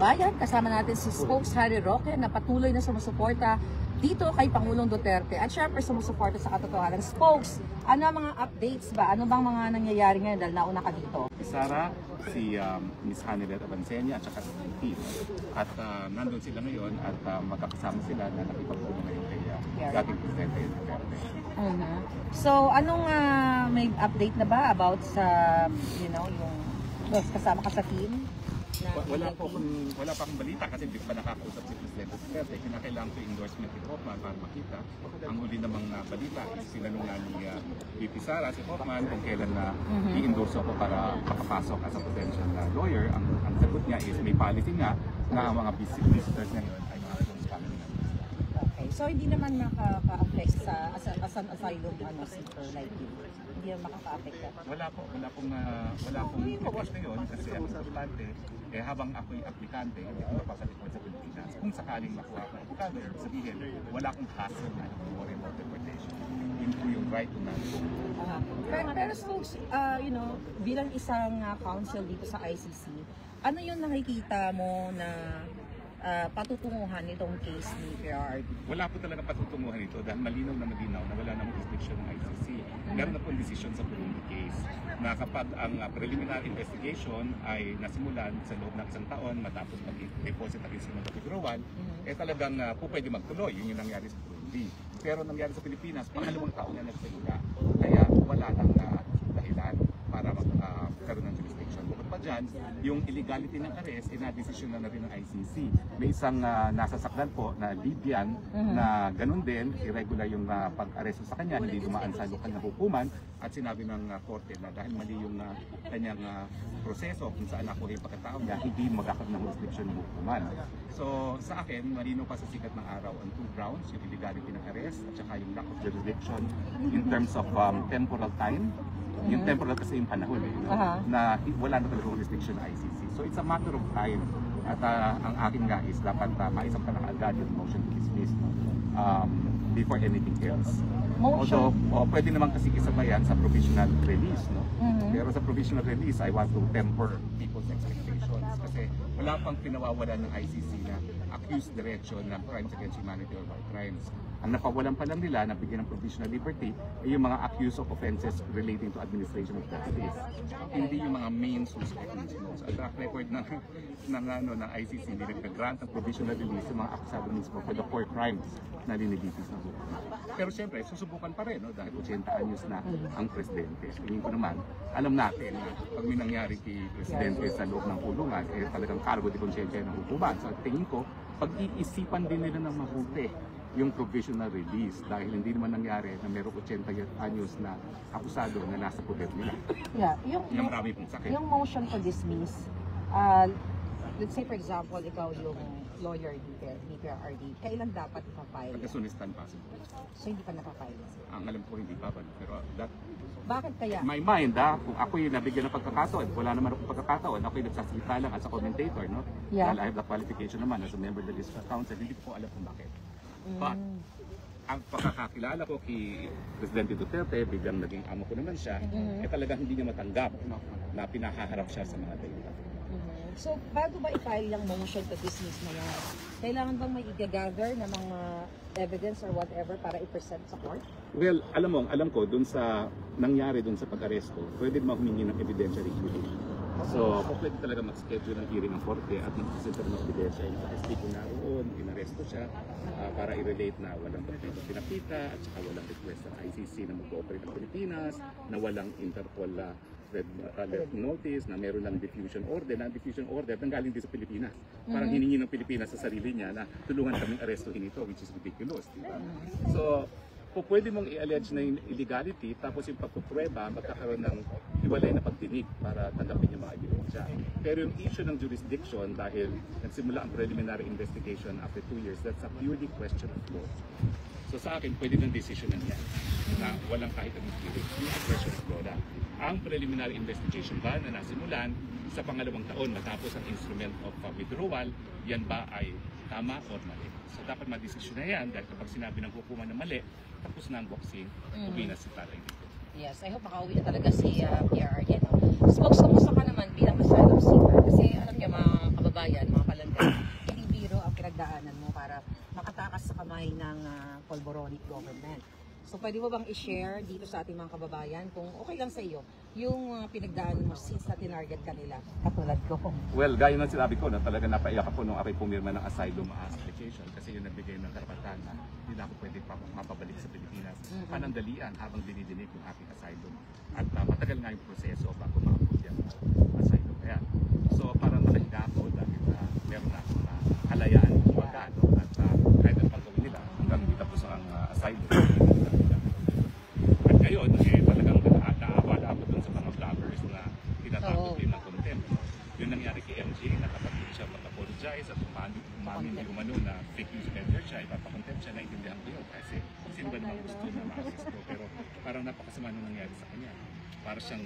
kababayan. Kasama natin si Spokes Harry Roque na patuloy na sumusuporta dito kay Pangulong Duterte at syempre sumusuporta sa katotohanan. Spokes, ano ang mga updates ba? Ano bang mga nangyayari ngayon dahil nauna ka dito? Sara, si Miss Hanilet Abansenia at saka si team. At nandun sila ngayon at magkakasama sila na nakipagpulong ngayon kay dating Presidente Duterte. So, anong may update na ba about sa, yung kasama ka sa team? Wala pa akong balita kasi hindi pa nakakausap si Presidente Duterte. Kinakailangan ko endorsement ni Hoffman para makita. Ang huli namang balita is sinanungan ni VP Sara, si Hoffman, kung kailan na i-endorse ako para makapasok as a potential lawyer. Ang sagot niya is may policy nga na ang mga visitors ngayon ay mga close family members. Okay, so hindi naman makaka-affect sa as an asylum seeker like you? Hindi naman makaka-affect ka? Wala pong request na yun kasi ang importante, habang ako'y aplikante, hindi ko mapasalikod sa Pilipinas. Kung sakaling makuha ko ang abogado, sabihin, wala akong hassle na worry about deportation. Yun po yung right na. Pero folks, bilang isang counsel dito sa ICC, ano yung nakikita mo na patutunguhan nitong case ni PRRD? Wala po talaga patutunguhan ito dahil malinaw na wala namang jurisdiction ng ICC. Meron na po desisyon sa Burundi case na kapag ang preliminary investigation ay nasimulan sa loob ng isang taon matapos mag-deposit ng instrument of withdrawal, talagang po pwede magtuloy. Yun yung nangyari sa Burundi. Pero nangyari sa Pilipinas, pangalawang taon na nagsimula. Kaya wala nang dahilan para magkaroon ng jurisdiction. Bukod pa dyan, yung illegality ng arrest, na-desisyon na rin ng ICC. May isang nasasakdan po na Libyan na ganun din, irregular yung pag-aresto sa kanya, hindi dumaan sa lokal na hukuman at sinabi ng korte na dahil mali yung kanyang proseso kung saan ako yung pagkatao niya, hindi magkakaroon ng jurisdiction ng hukuman. So sa akin, malino pa sa sikat ng araw ang two grounds, yung illegality ng arrest at saka yung lack of jurisdiction in terms of temporal time. Yung temporal kasi yung panahon na wala na talagang jurisdiction ng ICC. So it's a matter of time. At ang akin nga is dapat maisampa na agad yung motion to dismiss before anything else. Although pwede naman kasi isabayan sa provisional release. Pero sa provisional release, I want to temper people's expectations. Kasi wala pang pinawawala ng ICC na accused diretso ng crimes against humanity or war crimes. Ang napawalan pa lang nila na bigyan ng provisional liberty ay yung mga accused of offenses relating to administration of justice. Hindi yung mga main suspect mismo. So, ang track record ng ICC, hindi nag-grant ng provisional release yung mga akusado mismo for the core crimes na linilitis ng hukuman. Pero siyempre, susubukan pa rin dahil 80 anyos na ang presidente. Tingin ko naman, alam natin na pag may nangyari kay presidente sa loob ng kulungan, talagang cargo de conscientia ng hukuman. So tingin ko, pag-iisipan din nila ng mabuti yung provisional release dahil hindi naman nangyari na mayroong 80 anyos na akusado na nasa poder nila. Yung marami pong sakit. Yung motion to dismiss, let's say for example, ikaw yung lawyer ni PRRD, kailan dapat ipapile? As soon as possible. So hindi pa napapile? Ang alam ko hindi pa ba, pero bakit kaya? My mind, kung ako yung nabigyan ng pagkakataon, wala naman akong pagkakataon, ako yung nagsasalita lang as a commentator, dahil I have the qualification naman as a member of the District Council, hindi ko alam kung bakit. But, ang pagkakakilala ko kay Presidente Duterte, biglang naging amo ko naman siya, talagang hindi niya matanggap na pinahaharap siya sa mga dayuhan. So, bago ba i-file yung motion to dismiss na yan, kailangan bang may i-gather na mga evidence or whatever para i-present sa court? Well, alam ko, dun sa nangyari dun sa pag-aresto, pwede humingi ng evidentiary hearing. So, pwede talaga mag-schedule ng hearing ng korte at mag-present ng ebidensya. Yung testigo naroon, inaresto siya para i-relate na walang pinapita at saka walang request ng ICC na mag-cooperate ng Pilipinas, na walang Interpol red notice, na meron lang diffusion order, na diffusion order nanggaling din sa Pilipinas. Parang hiningi ng Pilipinas sa sarili niya na tulungan kaming arestuhin ito, which is ridiculous, diba? So, pwede mong i-allege na yung illegality, tapos yung pagpuprueba, magkakaroon ng hiwalay na pagdinig para tanggapin yung mga ebidensya. Pero yung issue ng jurisdiction, dahil nagsimula ang preliminary investigation after 2 years, that's a purely question of law. So sa akin, pwede ng decision yan na walang kahit anong hearing. Yung question of law na. Ang preliminary investigation ba na nasimulan sa pangalawang taon matapos ang instrument of withdrawal, yan ba ay tama o mali? So dapat ma-decision na yan dahil kapag sinabi ng hukuman na mali, tapos na ang boxing, uwi na si Taray dito. Yes, I hope makauwi na talaga si PRRD. Spokes, kumusta ka naman bilang asylum seeker? Kasi alam niyo mga kababayan, mga palangga, kamay ng Polboronic government. So pwede mo bang i-share dito sa ating mga kababayan kung okay lang sa iyo yung pinagdaanan mo since na tinarget kanila katulad ko? Well, gaya ng sinabi ko, talaga napaiyak ako nung ako'y pumirma ng asylum application kasi yun nagbigay ng karapatan na hindi na ako pwede mapabalik sa Pilipinas. Panandalian habang dinidinig yung aking asylum. At matagal nga yung proseso bago ma-approve yung asylum. Kaya, so parang nakahiga ako dahil meron na akong halayaan magkano at kahit ang paggawin nila hanggang hindi tapos ang asylum. At ngayon, talagang naawala ako dun sa mga vloggers na tinatawag din ng contempt. Yung nangyari kay MJ, nakapagpili siya mag-apologize at umamin ni umano na fake news editor siya, ipapakontempt siya, naiintindihan ko yun kasi sino ba naman gusto na ma-assist ko, pero parang napakasama nung nangyari sa kanya. Para siyang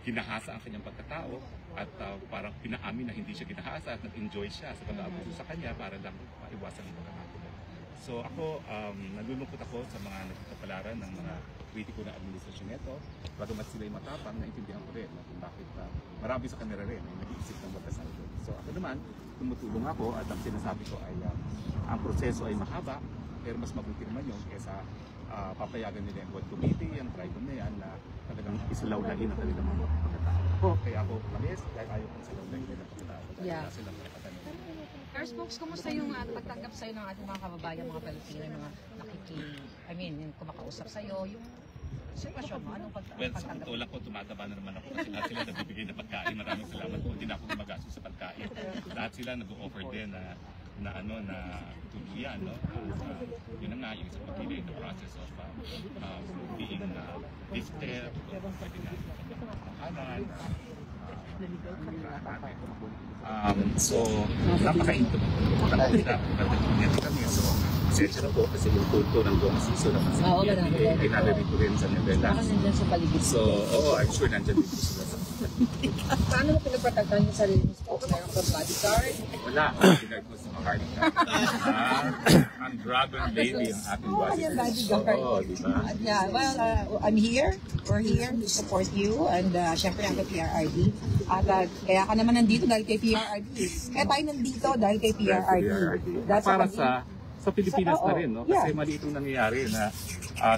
ginahasa ang kanyang pagkatao at parang pinaamin na hindi siya ginahasa at nag-enjoy siya sa pag-aabuso sa kanya para lang maiwasan ang pagkakagulo. So ako, nalulungkot ako sa mga nagkakapalaran ng mga kritiko na administrasyon nito. Bagamat sila'y matapang, naintindihan ko rin kung bakit marami sa kanila rin ay nag-iisip ng batas ito. So ako naman, tumutulong ako at ang sinasabi ko ay ang proseso ay mahaba, pero mas mabuti naman yun kaysa papayagan nila yung World Committee, ang tribunal na yan na talagang isalawlahin ang kanilang mga pagkatao. Kaya ako umalis dahil ayaw kong isalawlahin nila ang pagkatao. Dahil silang karapatan nila. First Spokes, kumusta yung pagtanggap sa'yo ng ating mga kababayan, mga Pilipino, mga yung kumakausap sa'yo, yung sitwasyon mo, anong Well, sa pagtanggap? totoo lang ko, tumataba na naman ako kasi lahat sila nagbibigay ng pagkain. Maraming salamat po. Hindi na ako gumagastos sa pagkain. Lahat sila nag-offer din na tuluyan, no? Yun na nga, yung isang pagpili in the process of being lifted, pwede na makanan. So, napaka-into ko. Napaka-into kami. So, pasensya na po kasi yung kulto ng buong season naman sa ay nalarito rin sa novela. Baka nandyan sa paligid. So, I'm sure nandyan dito sila sa Paano mo pinagpatatag yung sarili mo? Spokes, meron kang bodyguard? wala. Pinag ko sa makarning na. Ang dragon lady ang ating bodyguard. Oo, di ba? Yeah, well, I'm here. We're here to support you and syempre ang PRRD. At kaya ka naman nandito dahil kay PRRD. Kaya tayo nandito dahil kay PRRD. That's Para a sa Pilipinas na rin, no? Kasi yeah. mali itong nangyayari na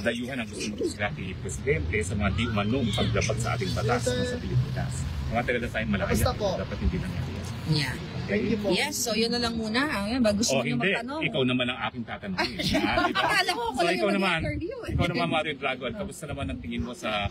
dayuhan ang gusto mag-usga kay Presidente sa mga di umanong pagdapat sa ating batas no, sa Pilipinas. Mga talaga tayong malakaya, dapat hindi nangyari yan. Yeah. Yes, so yun na lang muna. Gusto mo nyo Hindi, magtanong? ikaw naman ang aking tatanungin. Diba? Akala ko ako So lang ikaw yung naman, mag-interview. ikaw naman Mario Dragon, kamusta naman ang tingin mo sa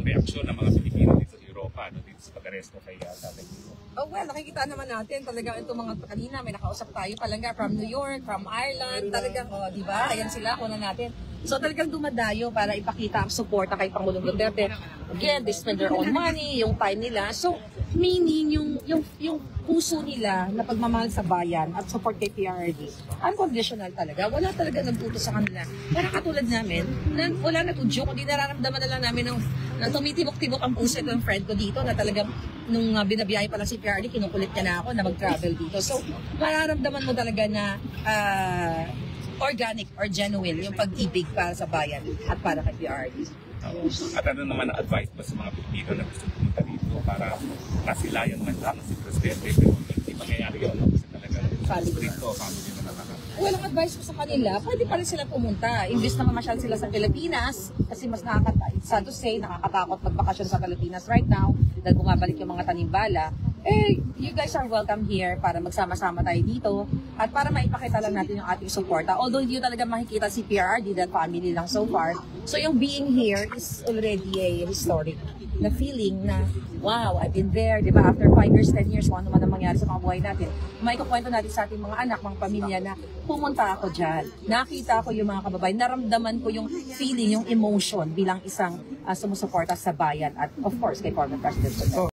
reaksyon ng mga Pilipino dito sa Europa, no, dito sa pag-aresto kay Tatay Digong? Oh, well, nakikita naman natin talaga itong mga kanina, may nakausap tayo palangga from New York, from Ireland, talagang, di ba? Ayan sila, kunan natin. So talagang dumadayo para ipakita ang suporta kay Pangulong Duterte. Again, they spend their own money, yung time nila. So, meaning yung puso nila na pagmamahal sa bayan at support kay PRRD, unconditional talaga. Wala talaga nagtuto sa kanila. Para katulad namin, na wala natudyok, kundi nararamdaman na lang namin na tumitibok-tibok ang puso ng friend ko dito na talagang nung binabiyahe pa lang si PRRD, kinukulit niya na ako na mag-travel dito. So, mararamdaman mo talaga na organic or genuine yung pag-ibig para sa bayan at para kay PRRD. At ano naman ang advice ba sa mga Pilipino na gusto pumunta dito para masilayan man lang si Presidente pero hindi mangyayari yun kasi talaga family na nakaka. Walang advice ko sa kanila, pwede pa rin sila pumunta. Imbis na mamasyal sila sa Pilipinas, kasi mas sad to say, nakakatakot magbakasyon sa Pilipinas right now, dahil bumabalik yung mga tanimbala, you guys are welcome here para magsama-sama tayo dito at para maipakita lang natin yung ating suporta. Although hindi nyo talaga makikita si PRRD, that family lang so far. So yung being here is already a historic na feeling na, wow, I've been there, di ba? After 5 years, 10 years, kung ano man ang mangyari sa mga buhay natin, may kukwento natin sa ating mga anak, mga pamilya na pumunta ako dyan. Nakita ko yung mga kababayan, naramdaman ko yung feeling, yung emotion bilang isang sumusuporta sa bayan at of course kay former President Duterte.